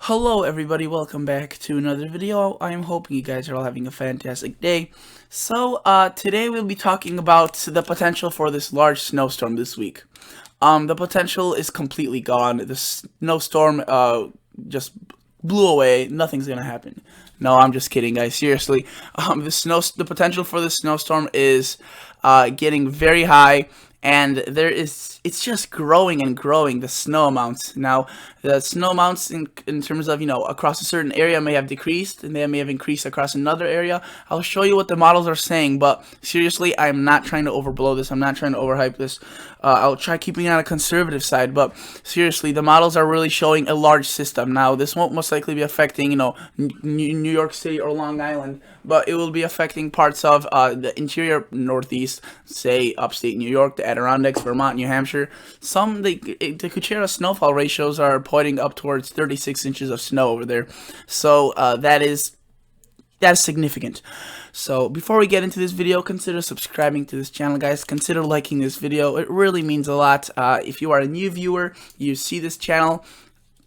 Hello everybody, welcome back to another video. I am hoping you guys are all having a fantastic day. Today we'll be talking about the potential for this large snowstorm this week. The potential is completely gone. The snowstorm just blew away. Nothing's gonna happen. No, I'm just kidding, guys. Seriously, the potential for the snowstorm is getting very high, and it's just growing and growing, the snow amounts. Now, the snow amounts in terms of, across a certain area may have decreased, and they may have increased across another area. I'll show you what the models are saying, but seriously, I'm not trying to overblow this. I'm not trying to overhype this. I'll try keeping it on a conservative side, but seriously, the models are really showing a large system. Now, this won't most likely be affecting, New York City or Long Island, but it will be affecting parts of the interior Northeast, say upstate New York, the Adirondacks, Vermont, New Hampshire. The Kuchera snowfall ratios are pointing up towards 36 inches of snow over there. So that's significant. So before we get into this video, consider subscribing to this channel, guys. Consider liking this video. It really means a lot. If you are a new viewer, you see this channel,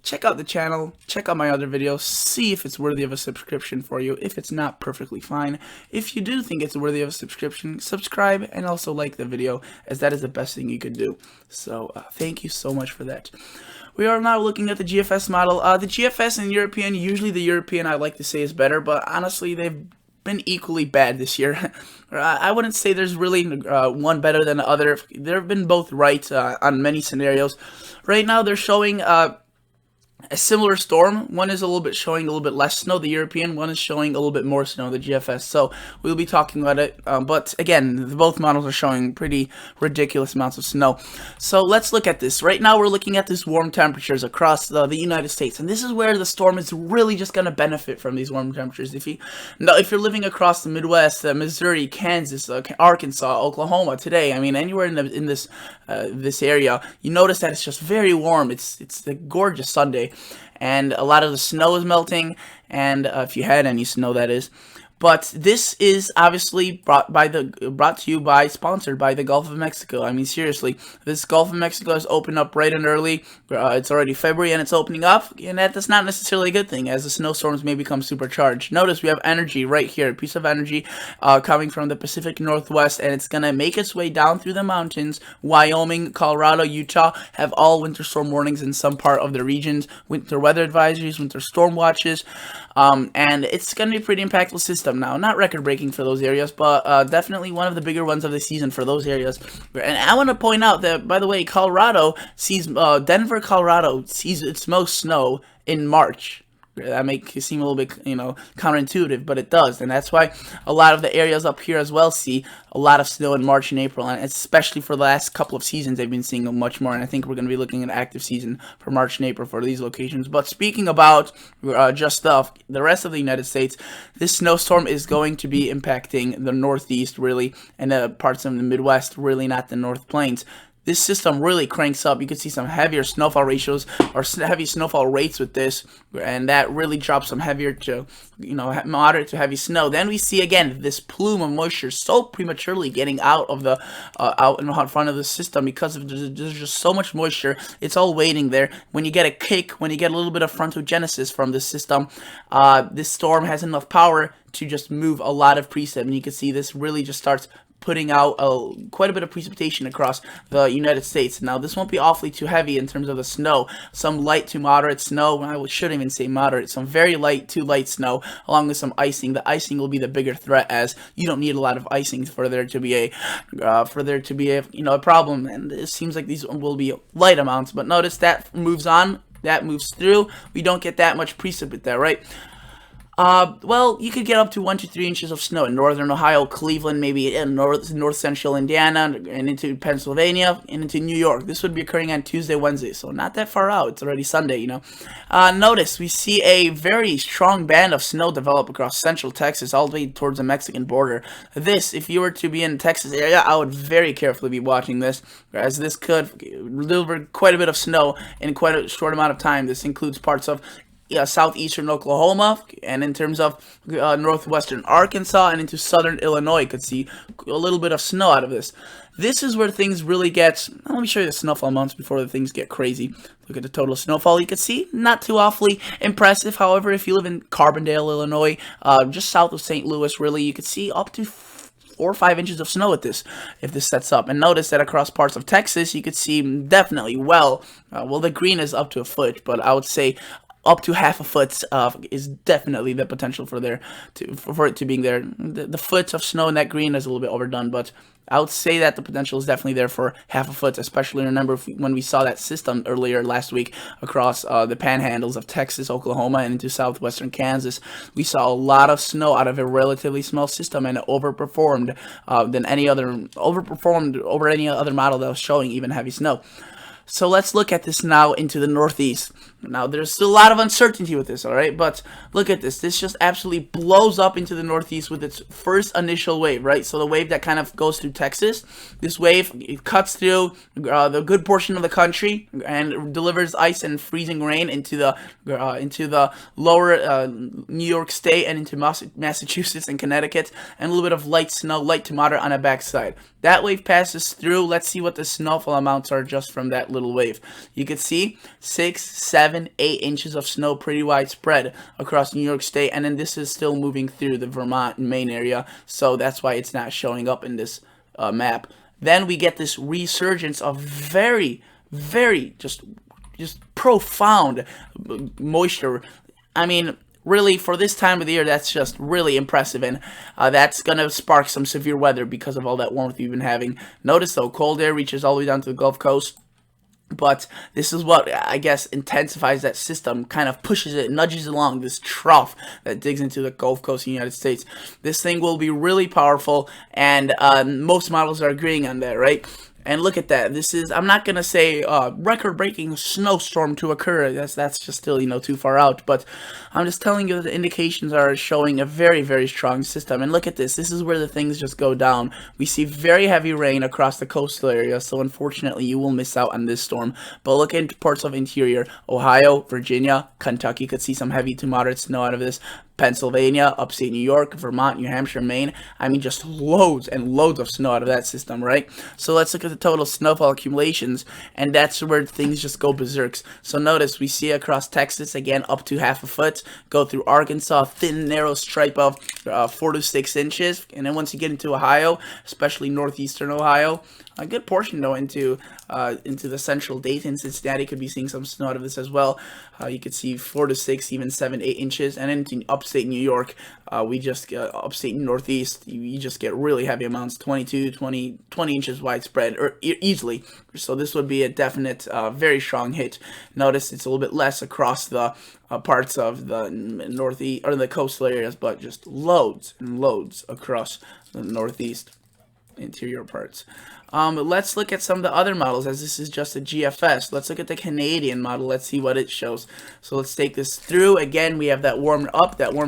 check out the channel, check out my other videos, see if it's worthy of a subscription for you. If it's not, perfectly fine. If you do think it's worthy of a subscription, subscribe and also like the video, as that is the best thing you could do. So thank you so much for that. We are now looking at the GFS model. The GFS and European, usually the European I like to say is better, but honestly they've been equally bad this year. I wouldn't say there's really one better than the other. They've been both right on many scenarios. Right now they're showing a similar storm. One is showing a little bit less snow, the European. One is showing a little bit more snow, the GFS. So we'll be talking about it. But again, both models are showing pretty ridiculous amounts of snow. So let's look at this. Right now we're looking at these warm temperatures across the United States. And this is where the storm is really just going to benefit from these warm temperatures. If you're living across the Midwest, Missouri, Kansas, Arkansas, Oklahoma today, I mean anywhere in this area, you notice that it's just very warm. It's a gorgeous Sunday. And a lot of the snow is melting, and if you had any snow, that is. But this is obviously sponsored by the Gulf of Mexico. I mean, seriously, this Gulf of Mexico has opened up bright and early. It's already February and it's opening up, and that's not necessarily a good thing, as the snowstorms may become supercharged. Notice we have energy right here, a piece of energy coming from the Pacific Northwest, and it's gonna make its way down through the mountains. Wyoming, Colorado, Utah have all winter storm warnings in some part of the regions, winter weather advisories, winter storm watches, and it's gonna be a pretty impactful system. Now, not record-breaking for those areas, but definitely one of the bigger ones of the season for those areas. And I want to point out that, by the way, Denver, Colorado sees its most snow in March. That makes it seem a little bit, counterintuitive, but it does. And that's why a lot of the areas up here as well see a lot of snow in March and April. And especially for the last couple of seasons, they've been seeing much more. And I think we're going to be looking at an active season for March and April for these locations. But speaking about just the rest of the United States, this snowstorm is going to be impacting the Northeast, really, and parts of the Midwest, really not the North Plains. This system really cranks up. You can see some heavier snowfall ratios or heavy snowfall rates with this, and that really drops some heavier to, moderate to heavy snow. Then we see again this plume of moisture so prematurely getting out of the out in front of the system because there's just so much moisture. It's all waiting there. When you get a kick, when you get a little bit of frontogenesis from this system, this storm has enough power to just move a lot of precip, and you can see this really just starts putting out quite a bit of precipitation across the United States. Now, this won't be awfully too heavy in terms of the snow. Some light to moderate snow, I shouldn't even say moderate, some very light to light snow, along with some icing. The icing will be the bigger threat, as you don't need a lot of icing for there to be a problem. And it seems like these will be light amounts. But notice that moves on, that moves through. We don't get that much precip there, right? Well, you could get up to 1 to 3 inches of snow in northern Ohio, Cleveland, maybe in north central Indiana, and into Pennsylvania, and into New York. This would be occurring on Tuesday, Wednesday, so not that far out. It's already Sunday, Notice we see a very strong band of snow develop across central Texas, all the way towards the Mexican border. This, if you were to be in the Texas area, I would very carefully be watching this, as this could deliver quite a bit of snow in quite a short amount of time. This includes parts of southeastern Oklahoma, and in terms of northwestern Arkansas and into southern Illinois, you could see a little bit of snow out of this. This is where things really get. Let me show you the snowfall amounts before the things get crazy. Look at the total snowfall. You can see not too awfully impressive. However, if you live in Carbondale, Illinois, just south of St. Louis, really, you could see up to 4 or 5 inches of snow with this, if this sets up. And notice that across parts of Texas, you could see definitely well, the green is up to a foot, but I would say up to half a foot is definitely the potential for it to being there. The foot of snow in that green is a little bit overdone, but I would say that the potential is definitely there for half a foot, especially remember when we saw that system earlier last week across the panhandles of Texas, Oklahoma, and into southwestern Kansas. We saw a lot of snow out of a relatively small system, and it overperformed over any other model that was showing even heavy snow. So let's look at this now into the Northeast. Now, there's still a lot of uncertainty with this, alright? But look at this. This just absolutely blows up into the Northeast with its first initial wave, right? So the wave that kind of goes through Texas. This wave, it cuts through the good portion of the country and delivers ice and freezing rain into the lower New York State and into Massachusetts and Connecticut, and a little bit of light snow, light to moderate on the backside. That wave passes through. Let's see what the snowfall amounts are just from that little wave. You can see 6, 7, 8 inches of snow, pretty widespread across New York State, and then this is still moving through the Vermont and Maine area, so that's why it's not showing up in this map. Then we get this resurgence of very, very just profound moisture. I mean, really, for this time of the year, that's just really impressive, and that's going to spark some severe weather because of all that warmth we've been having. Notice, though, cold air reaches all the way down to the Gulf Coast, but this is what, I guess, intensifies that system, kind of pushes it, nudges along this trough that digs into the Gulf Coast of the United States. This thing will be really powerful, and most models are agreeing on that, right? And look at that. This is, I'm not going to say record-breaking snowstorm to occur. That's just still, too far out. But I'm just telling you that the indications are showing a very, very strong system. And look at this. This is where the things just go down. We see very heavy rain across the coastal area. So unfortunately, you will miss out on this storm. But look at parts of interior. Ohio, Virginia, Kentucky could see some heavy to moderate snow out of this. Pennsylvania, upstate New York, Vermont, New Hampshire, Maine. I mean, just loads and loads of snow out of that system, right? So let's look at the total snowfall accumulations, and that's where things just go berserks. So notice we see across Texas, again, up to half a foot, go through Arkansas, thin, narrow stripe of 4 to 6 inches, and then once you get into Ohio, especially northeastern Ohio, a good portion though into the central Dayton, Cincinnati could be seeing some snow out of this as well. You could see 4 to 6, even 7, 8 inches, and then into upstate New York, we just upstate Northeast, you just get really heavy amounts, 22, 20 inches widespread, or easily. So this would be a definite, very strong hit. Notice it's a little bit less across the parts of the northeast or the coastal areas, but just loads and loads across the northeast interior parts. Let's look at some of the other models, as this is just a GFS. Let's look at the Canadian model. Let's see what it shows. So let's take this through. Again, we have that warm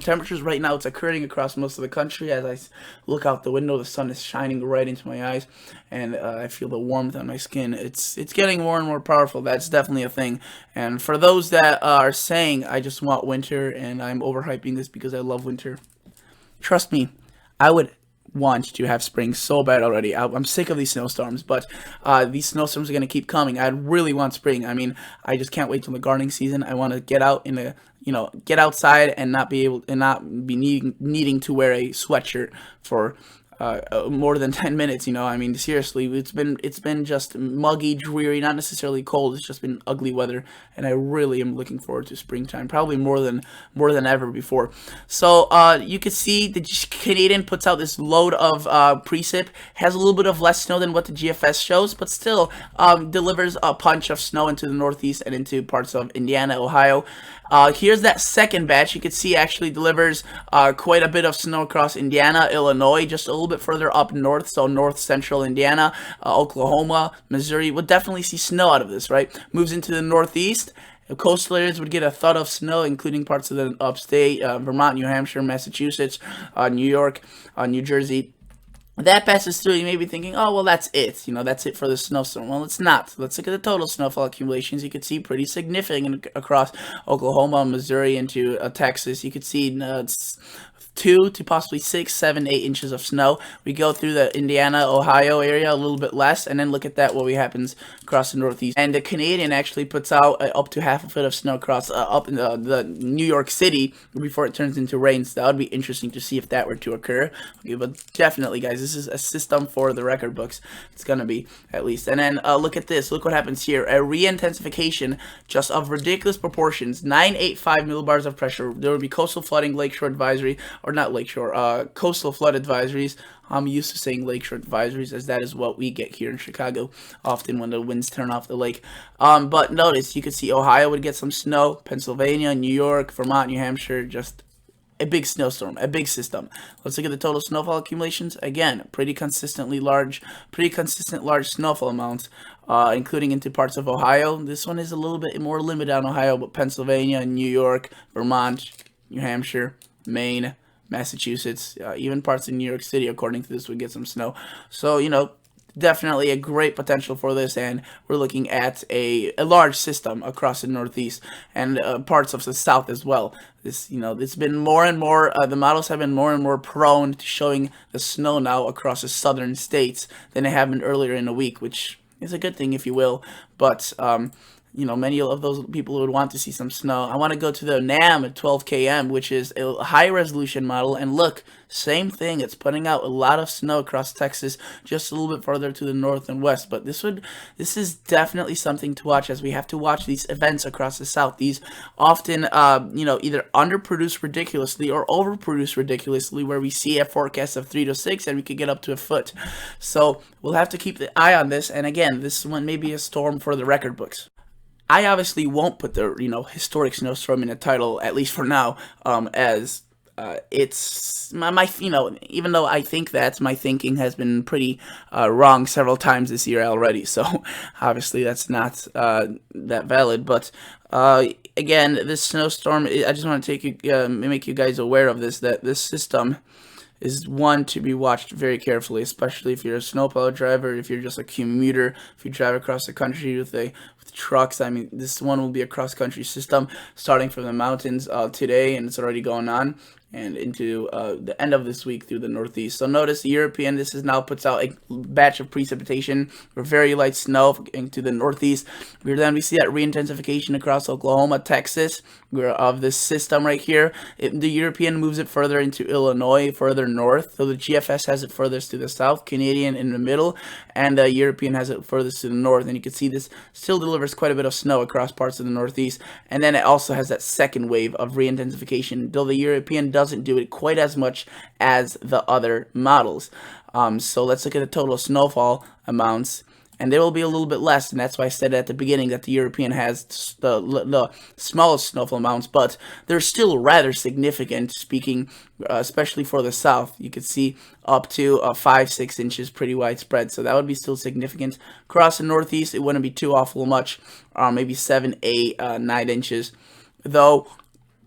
temperatures. Right now, it's occurring across most of the country. As I look out the window, the sun is shining right into my eyes, and I feel the warmth on my skin. It's getting more and more powerful. That's definitely a thing. And for those that are saying, I just want winter, and I'm overhyping this because I love winter, trust me, I would want to have spring so bad already. I'm sick of these snowstorms, but these snowstorms are going to keep coming. I really want spring. I mean, I just can't wait till the gardening season. I want to get out in the, get outside and not be needing to wear a sweatshirt for more than 10 minutes, I mean, seriously, it's been just muggy, dreary, not necessarily cold. It's just been ugly weather, and I really am looking forward to springtime, probably more than ever before. So you can see the Canadian puts out this load of precip, has a little bit of less snow than what the GFS shows, but still delivers a punch of snow into the northeast and into parts of Indiana, Ohio. Here's that second batch. You can see actually delivers quite a bit of snow across Indiana, Illinois, just a little bit further up north, so north central Indiana, Oklahoma, Missouri. We'll definitely see snow out of this, right? Moves into the northeast. The coastal areas would get a thud of snow, including parts of the upstate, Vermont, New Hampshire, Massachusetts, New York, New Jersey. that passes through, you may be thinking, oh, well, that's it. That's it for the snowstorm. Well, it's not. Let's look at the total snowfall accumulations. You could see pretty significant across Oklahoma, Missouri, into Texas. You could see it's 2 to possibly 6, 7, 8 inches of snow. We go through the Indiana, Ohio area a little bit less, and then look at that, what happens across the Northeast. And the Canadian actually puts out up to half a foot of snow across up in the New York City before it turns into rain. So that would be interesting to see if that were to occur. Okay, but definitely, guys, this is a system for the record books. It's gonna be, at least. And then look at this. Look what happens here. A re-intensification just of ridiculous proportions. 985 millibars of pressure. There will be coastal flooding, lakeshore advisory, or not lakeshore, coastal flood advisories. I'm used to saying lakeshore advisories, as that is what we get here in Chicago often when the winds turn off the lake. But notice, you could see Ohio would get some snow, Pennsylvania, New York, Vermont, New Hampshire, just a big snowstorm, a big system. Let's look at the total snowfall accumulations. Again, pretty consistent large snowfall amounts, including into parts of Ohio. This one is a little bit more limited on Ohio, but Pennsylvania, New York, Vermont, New Hampshire, Maine, Massachusetts, even parts of New York City, according to this, would get some snow. So, definitely a great potential for this, and we're looking at a large system across the Northeast and parts of the South as well. It's been more and more, the models have been more and more prone to showing the snow now across the southern states than they have been earlier in the week, which is a good thing, if you will. But many of those people would want to see some snow. I want to go to the NAM at 12 km, which is a high resolution model, and look, same thing. It's putting out a lot of snow across Texas, just a little bit further to the north and west. But this is definitely something to watch, as we have to watch these events across the South. These often, either underproduce ridiculously or overproduce ridiculously, where we see a forecast of 3 to 6, and we could get up to a foot. So we'll have to keep the eye on this. And again, this one may be a storm for the record books. I obviously won't put the historic snowstorm in the title, at least for now, as it's my even though I think that, my thinking has been pretty wrong several times this year already. So obviously that's not that valid. But again, this snowstorm, I just want to make you guys aware of this, that this system is one to be watched very carefully, especially if you're a snowplow driver, if you're just a commuter, if you drive across the country with trucks. I mean, this one will be a cross-country system starting from the mountains today, and it's already going on, and into the end of this week through the Northeast. So notice the European, this is now puts out a batch of precipitation for very light snow into the Northeast. We see that re-intensification across Oklahoma, Texas, of this system right here. The European moves it further into Illinois, further north. So the GFS has it furthest to the south, Canadian in the middle, and the European has it furthest to the north. And you can see this still delivers quite a bit of snow across parts of the Northeast. And then it also has that second wave of re-intensification, though the European doesn't do it quite as much as the other models. So let's look at the total snowfall amounts, and there will be a little bit less, and that's why I said at the beginning that the European has the smallest snowfall amounts, but they're still rather significant, speaking especially for the South. You could see up to 5-6 inches, pretty widespread, so that would be still significant. Across the Northeast, it wouldn't be too awful much, maybe 7, 8, 9 inches, though.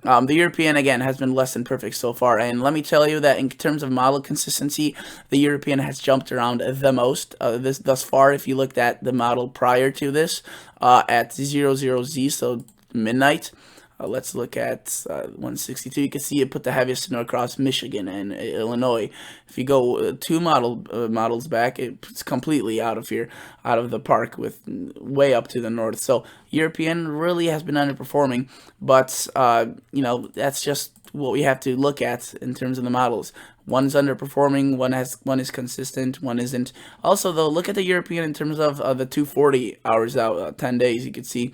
The European, again, has been less than perfect so far, and let me tell you that in terms of model consistency, the European has jumped around the most thus far. If you looked at the model prior to this, at 00Z, so midnight, let's look at 162. You can see it put the heaviest snow across Michigan and Illinois. If you go two models back, it's completely out of here, out of the park, with way up to the north. So European really has been underperforming, but that's just what we have to look at in terms of the models. One's underperforming, one is consistent, one isn't. Also, though, look at the European in terms of the 240 hours out, 10 days. You can see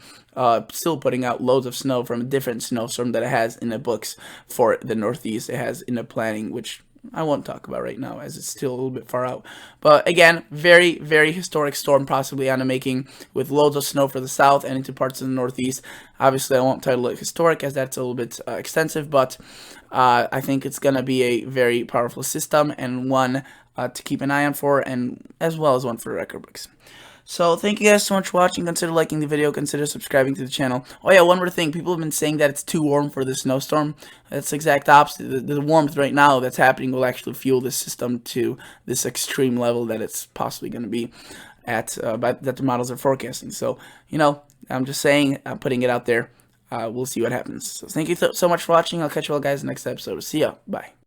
still putting out loads of snow from a different snowstorm that it has in the books for the Northeast. It has in the planning, which I won't talk about right now, as it's still a little bit far out. But again, very, very historic storm possibly on the making, with loads of snow for the South and into parts of the Northeast. Obviously, I won't title it historic, as that's a little bit extensive, but I think it's going to be a very powerful system, and one to keep an eye on for, and as well as one for record books. So thank you guys so much for watching. Consider liking the video. Consider subscribing to the channel. Oh yeah, one more thing. People have been saying that it's too warm for this snowstorm. That's the exact opposite. The warmth right now that's happening will actually fuel the system to this extreme level that it's possibly going to be at that the models are forecasting. So, you know, I'm just saying, I'm putting it out there. We'll see what happens. So thank you so much for watching. I'll catch you all guys in the next episode. See ya. Bye.